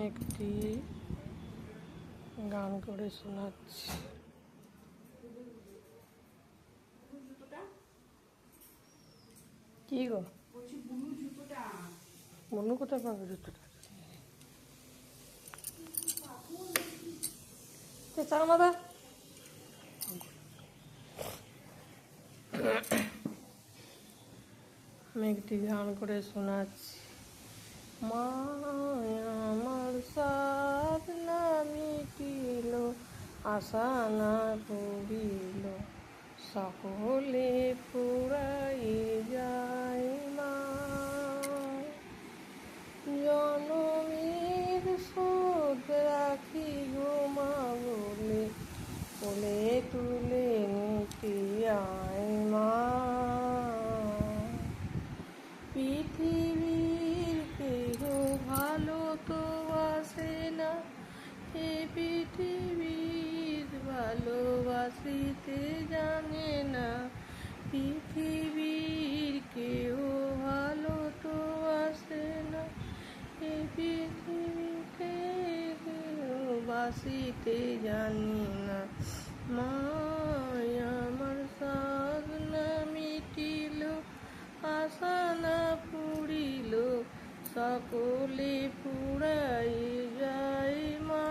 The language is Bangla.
একটি গান করে শোনাচ্ছি। কি গো বনু কোথায় পাবে জুতোটা? চার মাথা আমি একটি গান করে শোনাচ্ছি। মায়া আমার সাধ না মিটিল, আশা না পুরিল, সকলে ফুরাই যায় মা। জনমের শোধ রাখি গো মা বলে, কোলে তুলে নিতে আয় মা। পৃথিবীর কেহ ভালো তো বাসে না, এ পৃথিবীর ভালোবাসিতে জানে না। পৃথিবীর কেহ ভালো তো বাসে না, এ পৃথিবীতে কেহ বাসিতে জানি না। মায়া আমার সাধ না মিটিল, আশা না পুরিল, সকলে ফুরাই যায় মা।